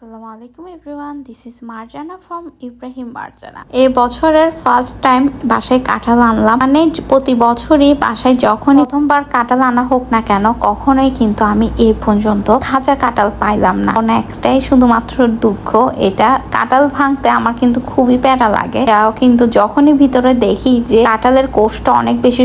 আসসালামু আলাইকুম everyone, this is Marjana from Ibrahim Marjana. এই বছরের ফার্স্ট টাইম বাসায় কাঁঠাল আনলাম। মানে প্রতি বছরই বাসায় যখন প্রথমবার কাঁঠাল আনা হোক না কেন, কখনোই কিন্তু আমি এই পর্যন্ত খাঁচা কাঁঠাল পাইলাম না। একটাই শুধুমাত্র দুঃখ, এটা কাঁঠাল ভাঙতে আমার কিন্তু খুবই প্যারা লাগে। কিন্তু যখনই ভিতরে দেখি যে কাঁঠালের কোষটা অনেক বেশি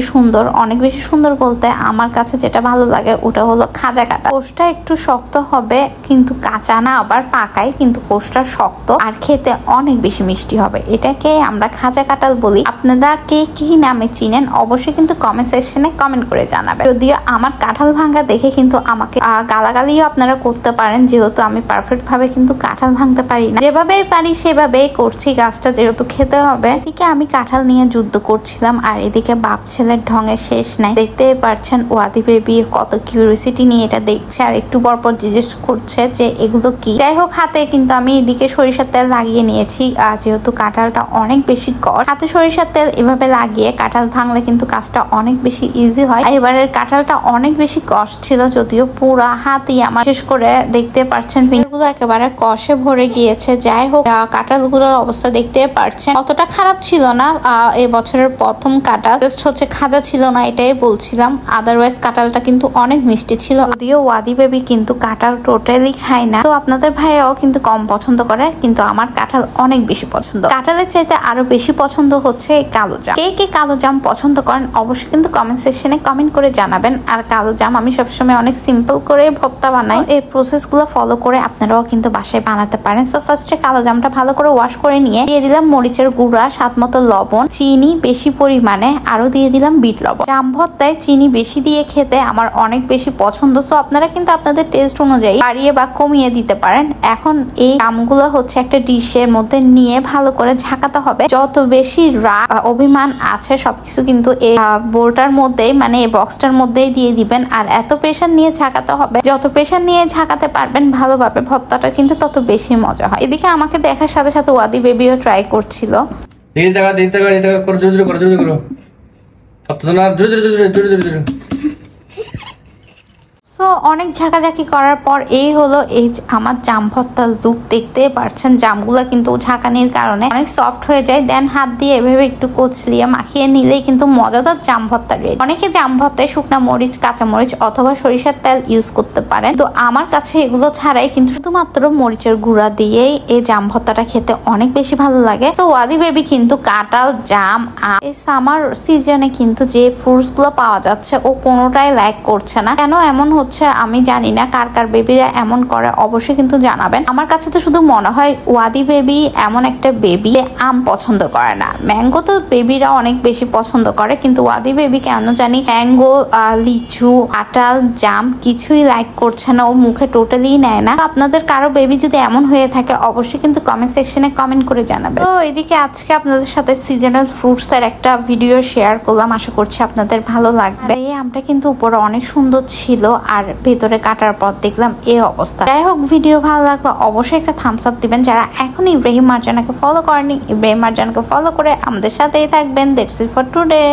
সুন্দর বলতে আমার কাছে যেটা ভালো লাগে ওটা হলো খাঁচা কাঁঠাল। কোষটা একটু শক্ত হবে, কিন্তু কাঁচা না আবার পাকাই, কিন্তু কোষটা শক্ত আর খেতে অনেক বেশি মিষ্টি হবে। এটাকে আমরা খাঁচা কাঁঠাল বলি। আপনারা কে কি নামে চিনেন অবশ্যই কিন্তু কমেন্ট সেকশনে কমেন্ট করে জানাবেন। যদিও আমার কাঁঠাল ভাঙা দেখে কিন্তু আমাকে গালাগালিও আপনারা করতে পারেন, যেহেতু আমি পারফেক্ট ভাবে কিন্তু কাঁঠাল ভাঙতে পারি না। যেভাবেই পারি সেভাবেই করছি, গাছটা যেহেতু খেতে হবে। এদিকে আমি কাঁঠাল নিয়ে যুদ্ধ করছিলাম, আর এদিকে বাপ ছেলের ঢঙের শেষ নাই। দেখতেই পারছেন ওয়াদি বেবি কত কিউরিয়াসিটি নিয়ে এটা দেখছে, আর একটু পরপর জিজ্ঞেস করছে যে এগুলো কি। যাই হোক, হাতে কিন্তু আমি এদিকে সরিষার তেল লাগিয়ে নিয়েছি, যেহেতু কাঁঠালটা অনেক বেশি কষ। হাতে সরিষার তেল এভাবে লাগিয়ে কাঁঠাল ভাঙলে কিন্তু কাজটা অনেক বেশি ইজি হয়। এবারের কাঁঠালটা অনেক বেশি কষ ছিল, যদিও পুরা হাতই আমার, বিশেষ করে দেখতে পাচ্ছেন ফিঙ্গারগুলো একেবারে কষে ভরে গিয়েছে। যাই হোক, কাঁঠালগুলোর অবস্থা দেখতে পাচ্ছেন অতটা খারাপ ছিল না। এই বছরের প্রথম কাঁঠাল, জাস্ট হচ্ছে খাজা ছিল না, এটাই বলছিলাম। আদারওয়াইজ কাঁঠালটা কিন্তু অনেক মিষ্টি ছিল। যদিও ওয়াদি বেবি কিন্তু কাঁঠাল টোটালি খায় না, তো আপনাদের ভাইয়াও কিন্তু কম পছন্দ করে, কিন্তু আমার কাঁঠাল অনেক বেশি পছন্দ। কাঁঠালের চাইতে আরো বেশি পছন্দ হচ্ছে কালো জাম। কে কে কালো জাম পছন্দ করেন অবশ্যই কিন্তু কমেন্ট সেকশনে কমেন্ট করে জানাবেন। আর কালো জাম আমি সবসময় অনেক সিম্পল করে ভর্তা বানাই। এই প্রসেস গুলো ফলো করে আপনারাও কিন্তু বাসায় বানাতে পারেন। সো ফার্স্টে কালো জামটা ভালো করে ওয়াশ করে নিয়ে দিয়ে দিলাম মরিচের গুঁড়া, স্বাদ মতো লবণ, চিনি বেশি পরিমাণে, আরো দিয়ে দিলাম বিট লবণ। জাম ভর্তায় চিনি বেশি দিয়ে খেতে আমার অনেক বেশি পছন্দ। সো আপনারা কিন্তু আপনাদের টেস্ট অনুযায়ী বাড়িয়ে বা কমিয়ে দিতে পারেন। এখন এই জামগুলো হচ্ছে একটা ডিশের মধ্যে নিয়ে ভালো করে ঝাঁকাতে হবে। যত বেশি রাগ অভিমান আছে সবকিছু কিন্তু এই বোলটার মধ্যেই, মানে এই বক্সটার মধ্যেই দিয়ে দিবেন। আর এত প্রেশার নিয়ে ঝাঁকাতে হবে, যত প্রেশার নিয়ে ঝাঁকাতে পারবেন ভালোভাবে ভর্তাটা কিন্তু তত বেশি মজা হয়। এদিকে আমাকে দেখার সাথে সাথে ওয়াদি বেবিও ট্রাই করছিল। সো অনেক ঝাঁকাঝাঁকি করার পর এই হলো এই আমার জাম ভর্তার লুক। দেখতে পারছেন জামগুলো কিন্তু ঝাঁকানির কারণে অনেক সফট হয়ে যায়। দেন হাত দিয়ে এভাবে একটু কচলিয়ে মাখিয়ে নিলেই কিন্তু মজাদার জাম ভর্তা রেডি। অনেকে জাম ভর্তায় শুকনা মরিচ, কাঁচা মরিচ অথবা সরিষার তেল ইউজ করতে পারেন, তো আমার কাছে এগুলো ছাড়াই কিন্তু শুধুমাত্র মরিচের গুঁড়া দিয়েই এই জাম ভর্তাটা খেতে অনেক বেশি ভালো লাগে। তো ওয়াদি বেবি কিন্তু কাঁঠাল, জাম আর এই সামার সিজনে কিন্তু যে ফ্রুটস গুলো পাওয়া যাচ্ছে ও কোনোটাই লাইক করছে না। কেন এমন হচ্ছে আমি জানি না, কার কার বেবিরা এমন করে অবশ্যই কিন্তু জানাবেন। আমার কাছে তো শুধু মনে হয় ওয়াদি বেবি এমন একটা বেবি আম পছন্দ করে না। ম্যাঙ্গো তো বেবিরা অনেক বেশি পছন্দ করে, কিন্তু ওয়াদি বেবি কেন জানি ম্যাঙ্গো, লিচু, কাঁঠাল, জাম কিছুই লাইক করছে না, ও মুখে টোটালি নেয় না। আপনাদের কারো বেবি যদি এমন হয়ে থাকে অবশ্যই কিন্তু কমেন্ট সেকশনে কমেন্ট করে জানাবেন। তো এদিকে আজকে আপনাদের সাথে সিজনাল ফ্রুটস এর একটা ভিডিও শেয়ার করলাম, আশা করছি আপনাদের ভালো লাগবে। এই আমটা কিন্তু উপরে অনেক সুন্দর ছিল, আর ভেতরে কাটার পর দেখলাম এই অবস্থা। যাই হোক, ভিডিও ভালো লাগলে অবশ্যই একটা থামস আপ দিবেন। যারা এখন ইব্রাহিম মারজানাকে ফলো করেনি, ইব্রাহিম মারজানাকে ফলো করে আমাদের সাথেই থাকবেন। That's it for today.